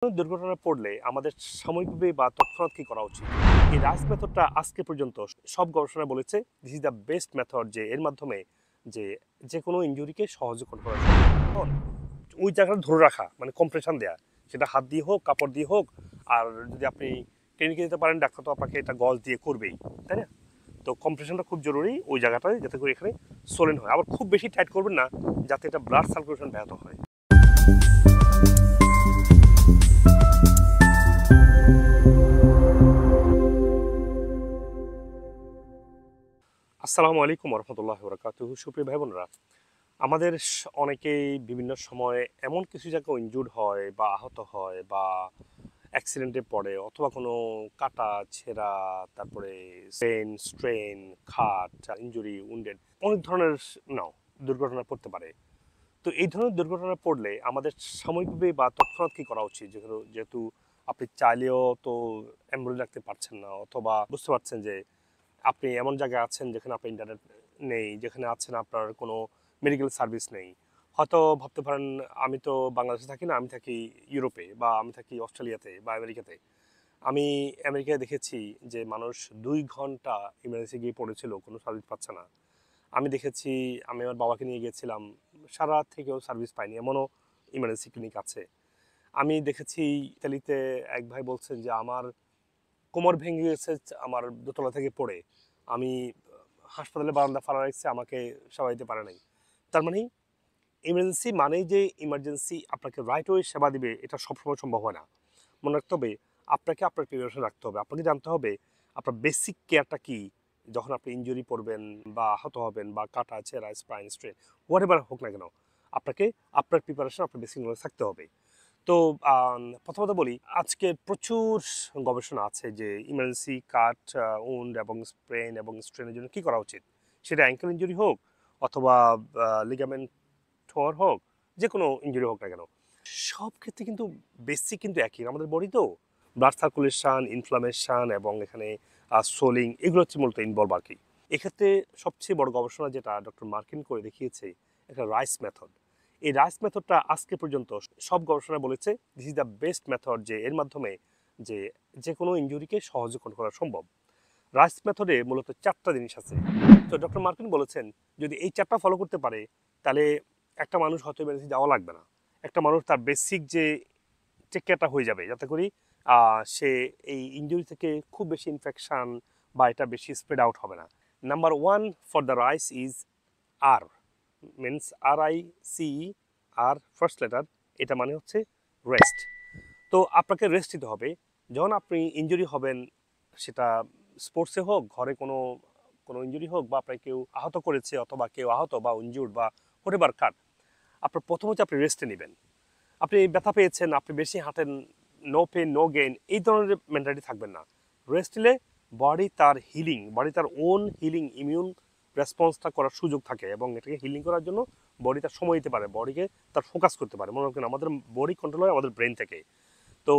দুর্ঘটনায় পড়লে আমাদের সাময়িকভাবে বা তৎক্ষণাৎ কি করা উচিত? এই রাইস মেথডটা আজকে পর্যন্ত সব গবেষণা বলেছে this is the best method, যে এর মাধ্যমে যে যে কোনো ইনজুরিকে সহজে কন্ট্রোল করা সম্ভব। এখন ওই জায়গাটা ধরে রাখা মানে কম্প্রেশন দেয়া, সেটা হাত দিয়ে হোক কাপড় দিয়ে হোক। আর যদি আপনি ক্লিনিকে যেতে পারেন, ডাক্তার তো আপনাকে এটা গজ দিয়ে করবেই, তাই না? তো কম্প্রেশনটা খুব জরুরি ওই জায়গাটায়, যাতে করে এখানে সোলেন হয়। আবার খুব বেশি টাইট করবেন না, যাতে এটা ব্লাড সার্কুলেশন ব্যাহত হয়। আসসালামু আলাইকুম রহমতুল্লাহ বরকাতুহু। সুপ্রিয় ভাই বোনেরা, আমাদের অনেকেই বিভিন্ন সময় এমন কিছু জায়গায় ইনজুর্ড হয় বা আহত হয় বা অ্যাক্সিডেন্টে পড়ে, অথবা কোনো কাটা ছেঁড়া, তারপরে স্ট্রেন স্ট্রেন খাট ইনজুরি উন্ডেড, অনেক ধরনের নাও দুর্ঘটনা পড়তে পারে। তো এই ধরনের দুর্ঘটনা পড়লে আমাদের সাময়িকভাবে বা তৎক্ষণাৎ কি করা উচিত? যেহেতু আপনি চাইলেও তো অ্যাম্বুলেন্স রাখতে পারছেন না, অথবা বুঝতে পারছেন যে আপনি এমন জায়গায় আছেন যেখানে আপনার ইন্টারনেট নেই, যেখানে আছেন আপনার কোনো মেডিকেল সার্ভিস নেই। হয়তো ভাবতে পারেন আমি তো বাংলাদেশে থাকি না, আমি থাকি ইউরোপে, বা আমি থাকি অস্ট্রেলিয়াতে বা আমেরিকাতে। আমি আমেরিকায় দেখেছি যে মানুষ 2 ঘন্টা ইমার্জেন্সি গিয়ে পড়েছিল, কোনো সার্ভিস পাচ্ছে না। আমি দেখেছি, আমি আমার বাবাকে নিয়ে গিয়েছিলাম, সারা রাত থেকেও সার্ভিস পাইনি, এমনও ইমার্জেন্সি ক্লিনিক আছে। আমি দেখেছি ইতালিতে এক ভাই বলছেন যে আমার কোমর ভেঙে গেছে আমার দোতলা থেকে পড়ে, আমি হাসপাতালে বারান্দা ফালা রাখছি, আমাকে সেবা দিতে পারে নাই। তার মানে ইমার্জেন্সি মানেই যে ইমার্জেন্সি আপনাকে রাইট ওয়ে সেবা দিবে, এটা সবসময় সম্ভব হয় না। মনে রাখতে হবে আপনাকে আপনার প্রিপারেশন রাখতে হবে, আপনাকে জানতে হবে আপনার বেসিক কেয়ারটা কি। যখন আপনি ইনজুরি পড়বেন বা আহত হবেন বা কাটা ছেঁড়া স্পাইন স্ট্রেন হোয়াট এভার হোক না কেন, আপনাকে আপনার প্রিপারেশন আপনার বেসিক নলেজ থাকতে হবে। তো প্রথমত বলি, আজকে প্রচুর গবেষণা আছে যে ইমার্জেন্সি কাট উন্ড এবং স্প্রেন এবং স্ট্রেনের জন্য কী করা উচিত। সেটা অ্যাঙ্কেল ইঞ্জুরি হোক অথবা লিগামেন্ট ঠোঁয়ার হোক, যে কোনো ইঞ্জুরি হোক না কেন, সব ক্ষেত্রে কিন্তু বেসিক কিন্তু একই। আমাদের বডি তো ব্লাড সার্কুলেশন, ইনফ্লামেশন এবং এখানে সোলিং, এগুলো হচ্ছে মূলত ইনভলভ আর কি। এক্ষেত্রে সবচেয়ে বড় গবেষণা যেটা ডক্টর মার্কিন করে দেখিয়েছে, একটা রাইস মেথড। এই রাইস মেথডটা আজকে পর্যন্ত সব গবেষণা বলেছে this is the best method, যে এর মাধ্যমে যে যে কোনো ইনজুরিকে সহজে কন্ট্রোল করা সম্ভব। রাইস মেথডে মূলত 4টা জিনিস আছে। তো ডক্টর মার্কিন বলেছেন যদি এই 4টা ফলো করতে পারে, তাহলে একটা মানুষ হয়তো ইমার্জেন্সি যাওয়া লাগবে না। একটা মানুষ তার বেসিক যে টেক কেয়ারটা হয়ে যাবে, যাতে করি সে এই ইনজুরি থেকে খুব বেশি ইনফেকশন বা এটা বেশি স্প্রেড আউট হবে না। Number 1 for the rice is R, means RICE, আর ফার্স্ট লেটার, এটা মানে হচ্ছে রেস্ট। তো আপনাকে রেস্ট নিতে হবে। যখন আপনি ইনজুরি হবেন, সেটা স্পোর্টসে হোক, ঘরে কোনো কোনো ইনজুরি হোক, বা আপনাকে কেউ আহত করেছে অথবা কেউ আহত বা ইনজুর্ড বা হোয়াটএভার কাট, আপনার প্রথম হচ্ছে আপনি রেস্টে নেবেন। আপনি ব্যথা পেয়েছেন, আপনি বেশি হাঁটেন, নো পেন নো গেইন, এই ধরনের মেন্টালিটি থাকবেন না। রেস্ট নিলে বডি তার হিলিং, বডি তার ওন হিলিং ইমিউন রেসপন্সটা করার সুযোগ থাকে, এবং এটাকে হিলিং করার জন্য বডি তার সময় দিতে পারে, বডিকে তার ফোকাস করতে পারে। মনে রাখবেন আমাদের বডি কন্ট্রোল হয় আমাদের ব্রেন থেকে। তো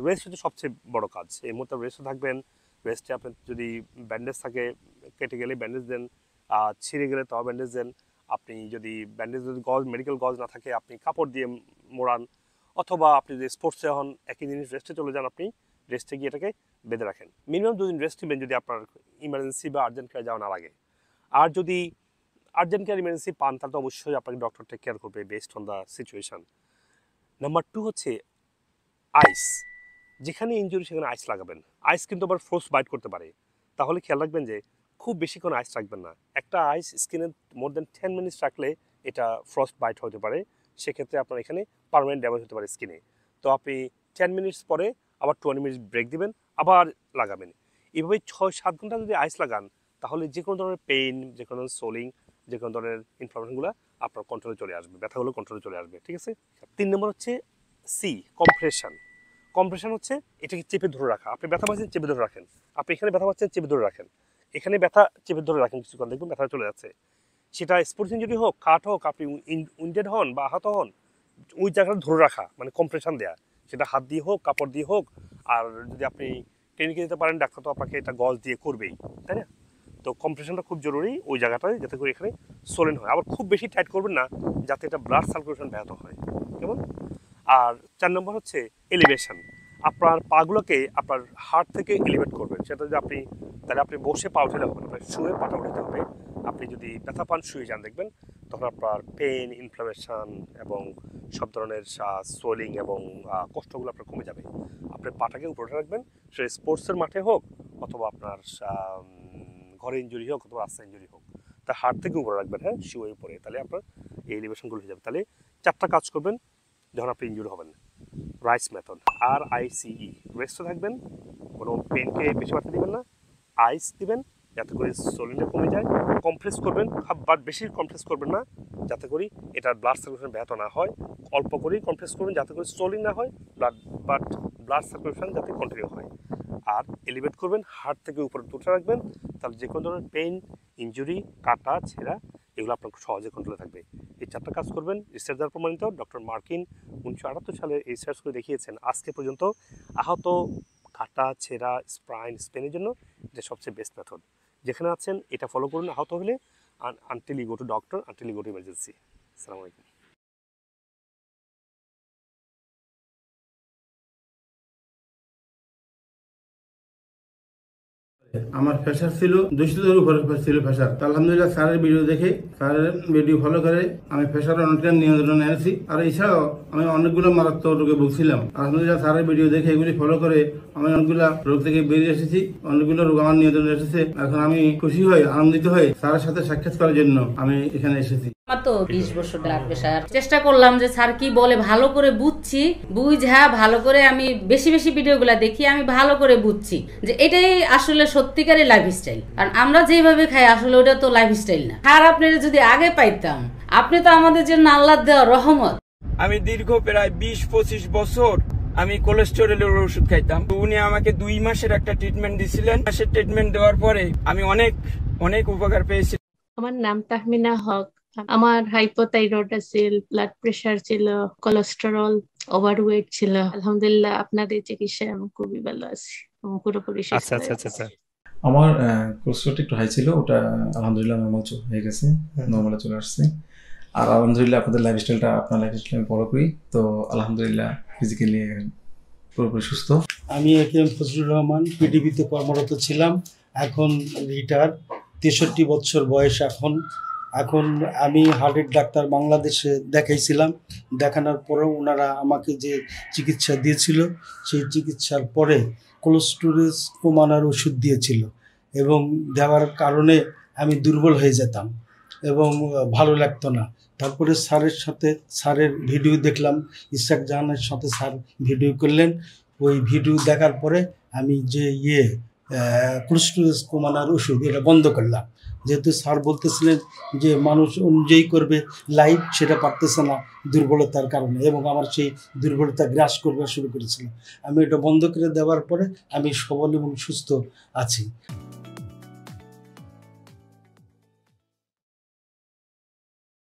রেস্ট হচ্ছে সবচেয়ে বড় কাজ। এই মুহূর্তে রেস্টে থাকবেন। রেস্টে আপনার যদি ব্যান্ডেজ থাকে, কেটে গেলে ব্যান্ডেজ দেন, ছিঁড়ে গেলে তাও ব্যান্ডেজ দেন। আপনি যদি ব্যান্ডেজ, যদি গজ মেডিকেল গজ না থাকে, আপনি কাপড় দিয়ে মোড়ান, অথবা আপনি যদি স্পোর্টসে হন একই জিনিস, রেস্টে চলে যান, আপনি রেস্টে গিয়ে এটাকে বেঁধে রাখেন। মিনিমাম 2 দিন রেস্ট নেবেন যদি আপনার ইমার্জেন্সি বা আর্জেন্ট কেয়ার যাওয়া না লাগে। আর যদি আর্জেন্ট কেয়ার ইমার্জেন্সি পান, তাহলে তো অবশ্যই আপনাকে ডক্টর টেক কেয়ার করবে based on the situation. Number 2 হচ্ছে আইস। যেখানে ইনজুরি সেখানে আইস লাগাবেন। আইস কিন্তু আবার ফ্রোস্ট বাইট করতে পারে, তাহলে খেয়াল রাখবেন যে খুব বেশিক্ষণ আইস রাখবেন না। একটা আইস স্কিনে মোর দেন 10 মিনিটস রাখলে এটা ফ্রস্ট বাইট হতে পারে, সেক্ষেত্রে আপনার এখানে পার্মানেন্ট ড্যামেজ হতে পারে স্কিনে। তো আপনি 10 মিনিটস পরে আবার 20 মিনিটস ব্রেক দিবেন, আবার লাগাবেন। এভাবে 6-7 ঘন্টা যদি আইস লাগান, তাহলে যে কোনো ধরনের পেইন, যে কোনো সোলিং, যে কোনো ধরনের ইনফ্লামেশনগুলো আপনার কন্ট্রোলে চলে আসবে, ব্যথাগুলো কন্ট্রোলে চলে আসবে। ঠিক আছে। 3 নম্বর হচ্ছে সি, কম্প্রেশন। কম্প্রেশন হচ্ছে এটাকে চেপে ধরে রাখা। আপনি ব্যথা পাচ্ছেন, চেপে ধরে রাখেন। আপনি এখানে ব্যথা পাচ্ছেন, চেপে ধরে রাখেন। এখানে ব্যথা, চেপে ধরে রাখেন কিছুক্ষণ, দেখবেন ব্যথা চলে যাচ্ছে। সেটা স্পোর্টস ইনজুরি হোক, কাট হোক, আপনি উইন্ডেড হন বা আহত হন, ওই জায়গাটা ধরে রাখা মানে কম্প্রেশন দেয়া, সেটা হাত দিয়ে হোক কাপড় দিয়ে হোক। আর যদি আপনি ক্লিনিকে যেতে পারেন, ডাক্তার তো আপনাকে এটা গজ দিয়ে করবেই, তাই না? তো কম্প্রেশনটা খুব জরুরি ওই জায়গাটায়, যাতে করে এখানে সোলেন হয়। আবার খুব বেশি টাইট করবেন না, যাতে এটা ব্লাড সার্কুলেশন ব্যাহত হয়। কেমন? আর 4 নম্বর হচ্ছে এলিভেশন। আপনার পাগুলোকে আপনার হার্ট থেকে এলিভেট করবেন। সেটা যদি আপনি বসে পা উঠালে হবে না, আপনার শুয়ে পাটা উঠাতে হবে। আপনি যদি ব্যথা পান শুয়ে যান দেখবেন, তখন আপনার পেন, ইনফ্লামেশন এবং সব ধরনের সোয়েলিং এবং কষ্টগুলো আপনার কমে যাবে। আপনি পাটাকে উপরে রাখবেন, সেটা স্পোর্টসের মাঠে হোক অথবা আপনার ঘরে ইঞ্জুরি হোক অথবা রাস্তা ইঞ্জুরি হোক, তা হার্ট থেকে উপরে রাখবেন, হ্যাঁ, শুয়ে উপরে। তাহলে আপনার এই এলিভেশনগুলো হয়ে যাবে। তাহলে 4টা কাজ করবেন যখন আপনি ইনজুরি হবেন। রাইস মেথড, RICE, রেস্টে থাকবেন, কোনো পেনকে বেশি বাড়তে দিবেন না, আইস দিবেন যাতে করে সোলিনটা কমে যায়, কমপ্রেস করবেন, বাট বেশি কমপ্রেস করবেন না যাতে করে এটার ব্লাড সার্কুলেশন ব্যাহত না হয়, অল্প করেই কমপ্রেস করবেন যাতে করে সোলিন না হয়, ব্লাড সার্কুলেশন যাতে কন্টিনিউ হয়। আর এলিভেট করবেন, হার্ট থেকে উপরে তুলে রাখবেন, তাহলে যে কোনো ধরনের পেইন, ইনজুরি, কাটা, ছেঁড়া এগুলো আপনার সহজে কন্ট্রোলে থাকবে। এই 4টা কাজ করবেন, রিসার্চ দ্বারা প্রমাণিত। ডক্টর মার্কিন 1978 সালে এই রিসার্চ করে দেখিয়েছেন আজকে পর্যন্ত আহত, কাটা, ছেঁড়া, স্পেনের জন্য এটা সবচেয়ে বেস্ট মেথড। যেখানে আছেন এটা ফলো করুন আহত হলে, until you go to doctor, until you go to emergency. আসসালামু আলাইকুম। আমার প্রেশার ছিল 200 উপরে ছিল প্রেশার। আলহামদুলিল্লাহ স্যারের ভিডিও দেখে, স্যারের ভিডিও ফলো করে আমি প্রেশার অনেকটা নিয়ন্ত্রণে এনেছি। আর এছাড়াও আমি অনেকগুলো মারাত্মক রোগে ভুগছিলাম। আলহামদুলিল্লাহ স্যারের ভিডিও দেখে এগুলি ফলো করে আমি অনেকগুলো রোগ থেকে বেরিয়ে এসেছি, অনেকগুলো রোগ আমার নিয়ন্ত্রণে এসেছে। এখন আমি খুশি হয়ে, আনন্দিত হয়ে স্যারের সাথে সাক্ষাৎ করার জন্য আমি এখানে এসেছি। আমার তো 20 বছর ব্লাড প্রেশার। চেষ্টা করলাম যে স্যার কি বলে ভালো করে বুঝছি, বুঝা ভালো করে আমি বেশি বেশি ভিডিওগুলো দেখি, আমি ভালো করে বুঝছি যে এটাই আসলে সত্যিকারের লাইফস্টাইল। কারণ আমরা যেভাবে খাই আসলে ওটা তো লাইফস্টাইল না। আর আপনারা যদি আগে পাইতাম, আপনি তো আমাদের জন্য আল্লাহর দেওয়া রহমত। আমি দীর্ঘ প্রায় 20-25 বছর আমি কোলেস্টেরলের ওষুধ খাইতাম। উনি আমাকে 2 মাসের একটা ট্রিটমেন্ট দিয়েছিলেন। মাসের ট্রিটমেন্ট দেওয়ার পরে আমি অনেক উপকার পেয়েছি। আমার নাম তাহমিনা হক। আমার হাইপোথাইরয়েড ছিল, ব্লাড প্রেশার ছিল, কোলেস্টেরল, ওভারওয়েট ছিল। আলহামদুলিল্লাহ আপনাদের চিকিৎসায় আমি খুবই ভালো আছি, পুরোপুরি সুস্থ হয়ে গেছি। আমার কোলেস্টেরলটা একটু হাই ছিল, ওটা আলহামদুলিল্লাহ নর্মাল হয়ে গেছে, নর্মালে চলে আসছে। আর আলহামদুলিল্লাহ আপনার লাইফস্টাইল আমি ফলো করি, তো আলহামদুলিল্লাহ ফিজিক্যালি পুরোপুরি সুস্থ। আমি একেএম ফজলুর রহমান, পিডিবিতে কর্মরত ছিলাম, এখন রিটায়ার, 63 বছর বয়স। এখন আমি হার্টের ডাক্তার বাংলাদেশে দেখাইছিলাম। দেখানোর পরেও ওনারা আমাকে যে চিকিৎসা দিয়েছিল, সেই চিকিৎসার পরে কোলেস্টেরল কমানোর ওষুধ দিয়েছিল, এবং দেওয়ার কারণে আমি দুর্বল হয়ে যেতাম এবং ভালো লাগতো না। তারপরে স্যারের ভিডিও দেখলাম, ইসরাক জাহানের সাথে স্যার ভিডিও করলেন। ওই ভিডিও দেখার পরে আমি যে কোলেস্টেরল কমানোর ওষুধ এটা বন্ধ করলাম, যেহেতু স্যার বলতেছিলেন যে মানুষ অনুযায়ী করবে লাইফ, সেটা পারতেছে না দুর্বলতার কারণে, এবং আমার সেই দুর্বলতা গ্রাস করবার শুরু করেছিল। আমি এটা বন্ধ করে দেওয়ার পরে আমি সবল এবং সুস্থ আছি।